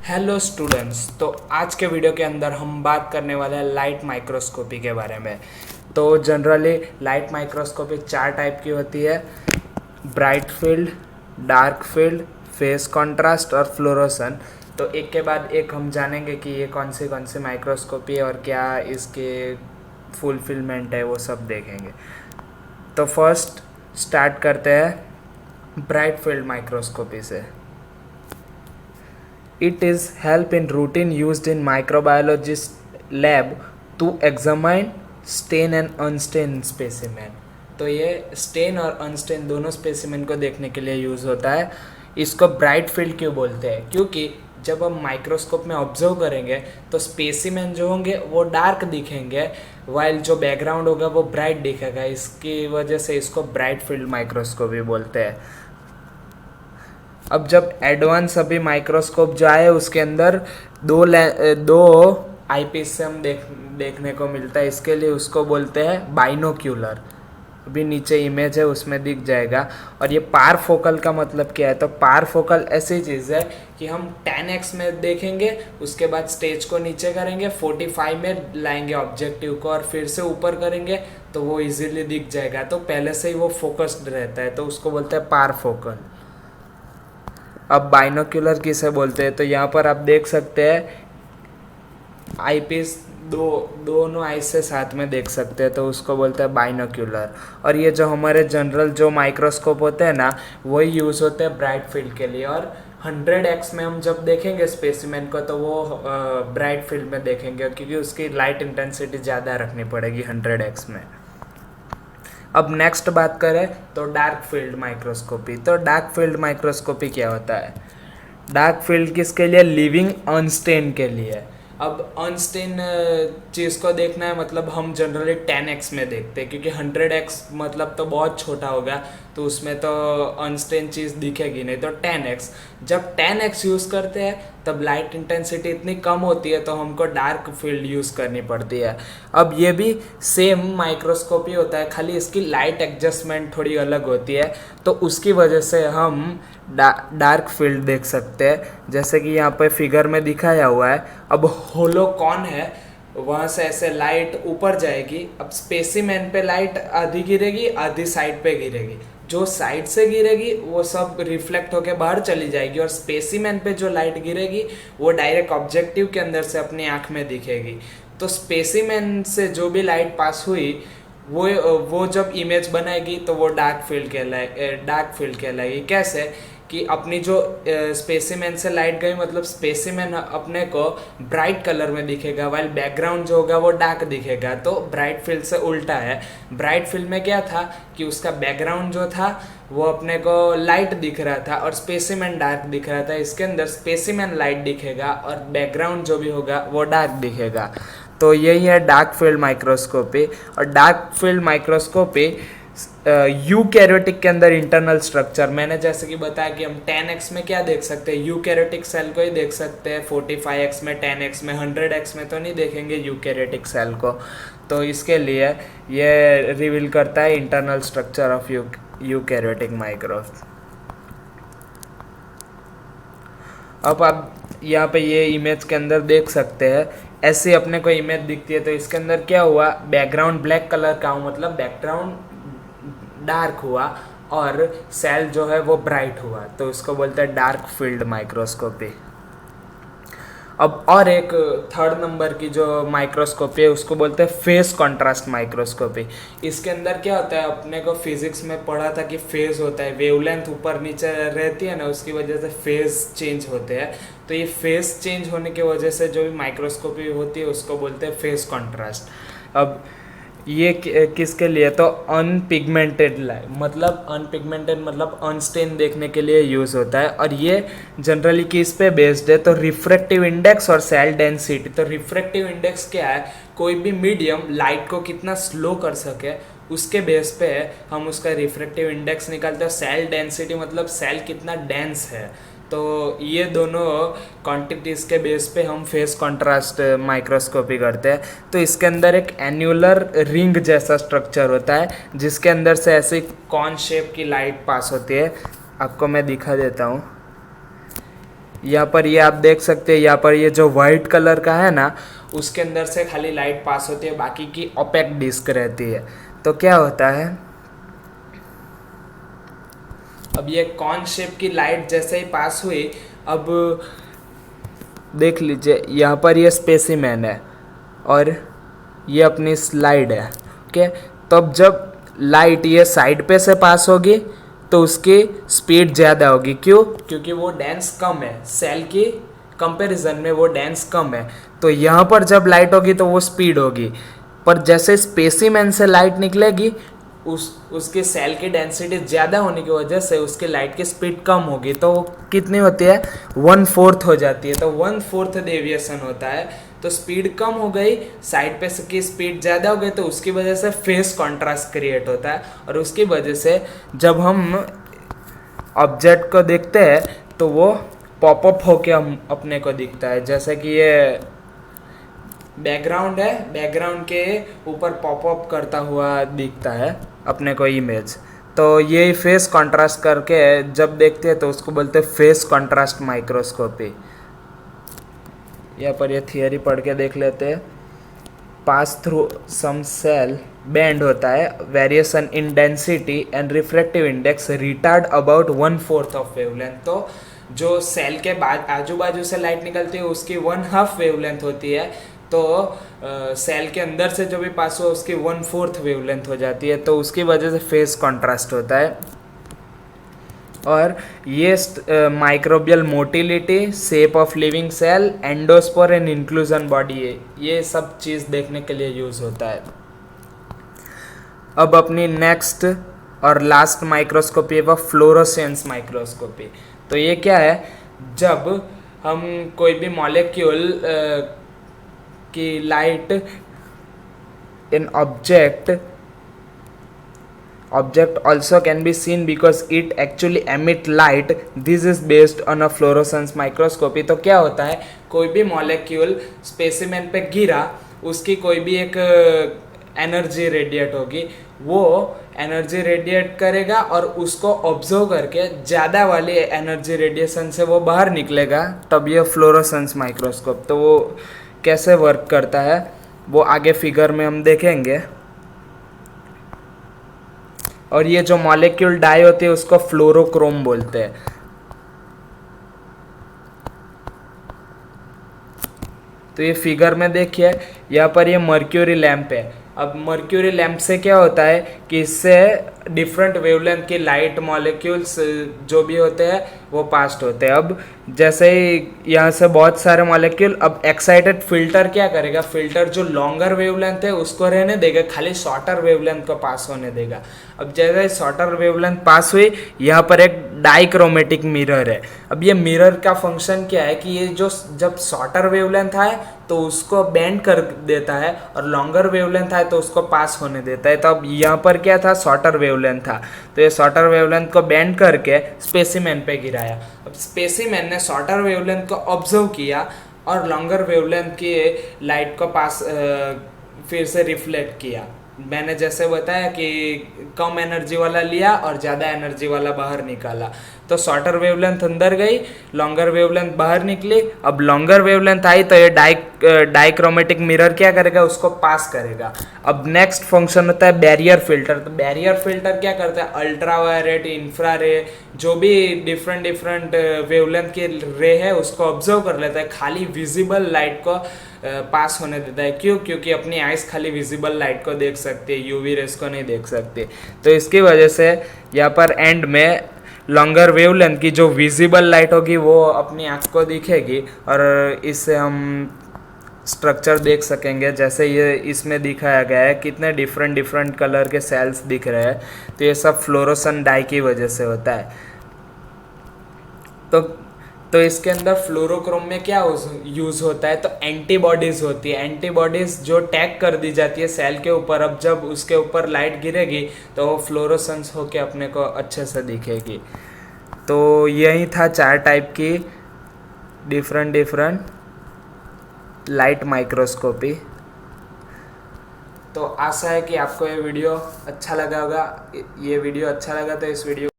Hello students. तो आज के वीडियो के अंदर हम बात करने वाले हैं लाइट माइक्रोस्कोपी के बारे में। तो जनरली लाइट माइक्रोस्कोपी चार टाइप की होती है: bright field, dark field, face contrast और फ्लोरोसन। तो एक के बाद एक हम जानेंगे कि ये कौन सी माइक्रोस्कोपी है और क्या इसके फुलफिलमेंट है, वो सब देखेंगे। तो फर्स्ट स्टार्ट करते हैं ब्राइट फील्ड माइक्रोस्कोपी से। It is help in routine used in microbiologist lab to examine stain and unstain specimen। तो ये स्टेन और अनस्टेन दोनों स्पेसिमेन को देखने के लिए यूज़ होता है। इसको ब्राइट फील्ड क्यों बोलते हैं? क्योंकि जब हम माइक्रोस्कोप में ऑब्जर्व करेंगे तो स्पेसिमेन जो होंगे वो डार्क दिखेंगे, वाइल जो बैकग्राउंड होगा वो ब्राइट दिखेगा। इसकी वजह से इसको ब्राइट फील्ड माइक्रोस्कोपी बोलते हैं। अब जब एडवांस अभी माइक्रोस्कोप जो आए उसके अंदर दो आईपीस से हम देखने को मिलता है। इसके लिए उसको बोलते हैं बाइनोक्यूलर। अभी नीचे इमेज है उसमें दिख जाएगा। और ये पार फोकल का मतलब क्या है? तो पार फोकल ऐसी चीज़ है कि हम 10x में देखेंगे, उसके बाद स्टेज को नीचे करेंगे, 45 में लाएंगे ऑब्जेक्टिव को और फिर से ऊपर करेंगे तो वो इजीली दिख जाएगा। तो पहले से ही वो फोकस्ड रहता है, तो उसको बोलते हैं पार फोकल। अब बाइनोक्यूलर किसे बोलते हैं? तो यहाँ पर आप देख सकते हैं आईपीस दोनों आई से साथ में देख सकते हैं, तो उसको बोलते हैं बाइनोक्यूलर। और ये जो हमारे जनरल जो माइक्रोस्कोप होते हैं ना, वही यूज़ होते हैं ब्राइट फील्ड के लिए। और 100x में हम जब देखेंगे स्पेसिमेन को तो वो ब्राइट फील्ड में देखेंगे, क्योंकि उसकी लाइट इंटेंसिटी ज़्यादा रखनी पड़ेगी 100x में। अब नेक्स्ट बात करें तो डार्क फील्ड माइक्रोस्कोपी। तो डार्क फील्ड माइक्रोस्कोपी क्या होता है? डार्क फील्ड किसके लिए? लिविंग अनस्टेन के लिए। अब अनस्टेन चीज़ को देखना है, मतलब हम जनरली 10x में देखते हैं, क्योंकि 100x मतलब तो बहुत छोटा होगा, तो उसमें तो अनस्टेन चीज़ दिखेगी नहीं। तो 10x, जब 10x यूज़ करते हैं तब लाइट इंटेंसिटी इतनी कम होती है तो हमको डार्क फील्ड यूज़ करनी पड़ती है। अब ये भी सेम माइक्रोस्कोपी होता है, खाली इसकी लाइट एडजस्टमेंट थोड़ी अलग होती है, तो उसकी वजह से हम डार्क फील्ड देख सकते हैं। जैसे कि यहाँ पे फिगर में दिखाया हुआ है। अब होलो कौन है, वहाँ से ऐसे लाइट ऊपर जाएगी। अब स्पेसिमेन पे लाइट आधी गिरेगी, आधी साइड पे गिरेगी। जो साइड से गिरेगी वो सब रिफ्लेक्ट होके बाहर चली जाएगी, और स्पेसिमेन पे जो लाइट गिरेगी वो डायरेक्ट ऑब्जेक्टिव के अंदर से अपनी आँख में दिखेगी। तो स्पेसिमेन से जो भी लाइट पास हुई वो जब इमेज बनाएगी तो वो डार्क फील्ड कहलाएगी। कैसे कि अपनी जो स्पेसिमेन से लाइट गई, मतलब स्पेसिमेन अपने को ब्राइट कलर में दिखेगा, वाइल बैकग्राउंड जो होगा वो डार्क दिखेगा। तो ब्राइट फील्ड से उल्टा है। ब्राइट फील्ड में क्या था कि उसका बैकग्राउंड जो था वो अपने को लाइट दिख रहा था और स्पेसिमेन डार्क दिख रहा था। इसके अंदर स्पेसिमेन लाइट दिखेगा और बैकग्राउंड जो भी होगा वो डार्क दिखेगा। तो यही है डार्क फील्ड माइक्रोस्कोपी। और डार्क फील्ड माइक्रोस्कोपी यूकैरियोटिक के अंदर इंटरनल स्ट्रक्चर, मैंने जैसे कि बताया कि हम 10x में क्या देख सकते हैं, यूकैरियोटिक सेल को ही देख सकते हैं। 45x में, 10x में, 100x में तो नहीं देखेंगे यूकैरियोटिक सेल को। तो इसके लिए ये रिवील करता है internal structure of eukaryotic micro. अब आप यहाँ पे ये इमेज के अंदर देख सकते हैं, ऐसे अपने को इमेज दिखती है। तो इसके अंदर क्या हुआ, बैकग्राउंड ब्लैक कलर का हो, मतलब बैकग्राउंड डार्क हुआ और सेल जो है वो ब्राइट हुआ, तो इसको बोलते हैं डार्क फील्ड माइक्रोस्कोपी। अब और एक थर्ड नंबर की जो माइक्रोस्कोपी है उसको बोलते हैं फेस कॉन्ट्रास्ट माइक्रोस्कोपी। इसके अंदर क्या होता है, अपने को फिजिक्स में पढ़ा था कि फेज होता है, वेवलेंथ ऊपर नीचे रहती है ना, उसकी वजह से फेज चेंज होते हैं। तो ये फेस चेंज होने की वजह से जो भी माइक्रोस्कोपी होती है उसको बोलते हैं फेस कॉन्ट्रास्ट। अब ये किसके लिए? तो अनपिगमेंटेड लाइट, मतलब अनपिगमेंटेड मतलब अनस्टेन देखने के लिए यूज़ होता है। और ये जनरली किस पे बेस्ड है? तो रिफ्रैक्टिव इंडेक्स और सेल डेंसिटी। तो रिफ्रैक्टिव इंडेक्स क्या है? कोई भी मीडियम लाइट को कितना स्लो कर सके उसके बेस पे हम उसका रिफ्रैक्टिव इंडेक्स निकालते हैं। सेल डेंसिटी मतलब सेल कितना डेंस है। तो ये दोनों क्वांटिटीज़ के बेस पे हम फेस कॉन्ट्रास्ट माइक्रोस्कोपी करते हैं। तो इसके अंदर एक एन्यूलर रिंग जैसा स्ट्रक्चर होता है जिसके अंदर से ऐसे कॉन शेप की लाइट पास होती है। आपको मैं दिखा देता हूँ। यहाँ पर ये आप देख सकते हैं, यहाँ पर ये जो वाइट कलर का है ना, उसके अंदर से खाली लाइट पास होती है, बाकी की ओपेक डिस्क रहती है। तो क्या होता है, अब ये कॉन शेप की लाइट जैसे ही पास हुई, अब देख लीजिए यहाँ पर ये स्पेसिमेन है और ये अपनी स्लाइड है। ओके, तो अब जब लाइट ये साइड पे से पास होगी तो उसकी स्पीड ज़्यादा होगी। क्यों? क्योंकि वो डेंस कम है, सेल की कंपैरिजन में वो डेंस कम है। तो यहाँ पर जब लाइट होगी तो वो स्पीड होगी, पर जैसे स्पेसिमेन से लाइट निकलेगी उसके सेल की डेंसिटी ज़्यादा होने की वजह से उसकी लाइट की स्पीड कम होगी। तो वो कितनी होती है, 1/4 हो जाती है। तो 1/4 डेविएशन होता है। तो स्पीड कम हो गई, साइड पे की स्पीड ज़्यादा हो गई, तो उसकी वजह से फेस कॉन्ट्रास्ट क्रिएट होता है। और उसकी वजह से जब हम ऑब्जेक्ट को देखते हैं तो वो पॉपअप होके हम अपने को दिखता है। जैसे कि ये बैकग्राउंड है, बैकग्राउंड के ऊपर पॉपअप करता हुआ दिखता है अपने को इमेज। तो ये फेस कंट्रास्ट करके जब देखते हैं तो उसको बोलते हैं फेस कंट्रास्ट माइक्रोस्कोपी। यहाँ पर ये थियरी पढ़ के देख लेते हैं। Pass through some cell band होता है, variation in density and refractive index retard about 1/4 of wavelength. तो जो सेल के बाद आजू बाजू से लाइट निकलती है उसकी 1/2 वेवलेंथ होती है। तो सेल के अंदर से जो भी पास हो उसकी 1/4 वेवलेंथ हो जाती है। तो उसकी वजह से फेस कॉन्ट्रास्ट होता है। और ये microbial motility, shape of living cell, endospore and inclusion body, ये सब चीज़ देखने के लिए यूज़ होता है। अब अपनी नेक्स्ट और लास्ट माइक्रोस्कोपी है वो फ्लोरोसेंस माइक्रोस्कोपी। तो ये क्या है, जब हम कोई भी मॉलिक्यूल की light in object also can be seen because it actually emit light. This is based on a fluorescence microscopy। तो क्या होता है, कोई भी मॉलिक्यूल स्पेसिमेन पे गिरा, उसकी कोई भी एक एनर्जी रेडिएट होगी, वो एनर्जी रेडिएट करेगा और उसको ऑब्जर्व करके ज़्यादा वाली एनर्जी रेडिएशन से वो बाहर निकलेगा, तब ये फ्लोरोसेंस माइक्रोस्कोप। तो वो कैसे वर्क करता है वो आगे फिगर में हम देखेंगे। और ये जो मॉलिक्यूल डाई होती है उसको फ्लोरोक्रोम बोलते हैं। तो ये फिगर में देखिए, यहाँ पर ये मर्क्यूरी लैंप है। अब मर्क्यूरी लैंप से क्या होता है कि इससे डिफरेंट वेवलेंथ की लाइट मॉलिक्यूल्स जो भी होते हैं वो पास्ट होते हैं। अब जैसे ही यहाँ से बहुत सारे मॉलिक्यूल, अब एक्साइटेड फिल्टर क्या करेगा, फिल्टर जो लॉन्गर वेवलेंथ है उसको रहने देगा, खाली शॉर्टर वेवलेंथ को पास होने देगा। अब जैसे शॉर्टर वेवलेंथ पास हुई, यहाँ पर एक डाइक्रोमेटिक मिरर है। अब ये मिरर का फंक्शन क्या है कि ये जो जब शॉर्टर वेवलेंथ आए तो उसको बेंड कर देता है और लॉन्गर वेवलेंथ आए तो उसको पास होने देता है। तो अब यहाँ पर क्या था, शॉर्टर वेवलेंथ था, तो ये शॉर्टर वेवलेंथ को बेंड करके स्पेसिमेन पे गिराया। अब स्पेसिमेन ने शॉर्टर वेवलेंथ को ऑब्जर्व किया और लॉन्गर वेवलेंथ की लाइट को पास फिर से रिफ्लेक्ट किया। मैंने जैसे बताया कि कम एनर्जी वाला लिया और ज़्यादा एनर्जी वाला बाहर निकाला। तो शॉर्टर वेवलेंथ अंदर गई, लॉन्गर वेवलेंथ बाहर निकली। अब लॉन्गर वेवलेंथ आई तो ये डाइक्रोमेटिक मिरर क्या करेगा, उसको पास करेगा। अब नेक्स्ट फंक्शन होता है बैरियर फिल्टर। तो बैरियर फिल्टर क्या करता है, अल्ट्रावायलेट, इंफ्रारे, जो भी डिफरेंट वेवलेंथ की रे है उसको ऑब्जर्व कर लेता है, खाली विजिबल लाइट को पास होने देता है। क्यों? क्योंकि अपनी आइज़ खाली विजिबल लाइट को देख सकती है, यूवी रेस को नहीं देख सकती। तो इसकी वजह से यहाँ पर एंड में लॉन्गर वेवलेंथ की जो विजिबल लाइट होगी वो अपनी आँख को दिखेगी और इससे हम स्ट्रक्चर देख सकेंगे। जैसे ये इसमें दिखाया गया है, कितने डिफरेंट कलर के सेल्स दिख रहे हैं। तो ये सब फ्लोरोसेंट डाई की वजह से होता है। तो इसके अंदर फ्लोरोक्रोम में क्या यूज़ होता है, तो एंटीबॉडीज़ होती है। एंटीबॉडीज़ जो टैग कर दी जाती है सेल के ऊपर, अब जब उसके ऊपर लाइट गिरेगी तो वो फ्लोरोसेंस होके अपने को अच्छे से दिखेगी। तो यही था 4 टाइप की डिफरेंट लाइट माइक्रोस्कोपी। तो आशा है कि आपको ये वीडियो अच्छा लगा होगा। ये वीडियो अच्छा लगा तो इस वीडियो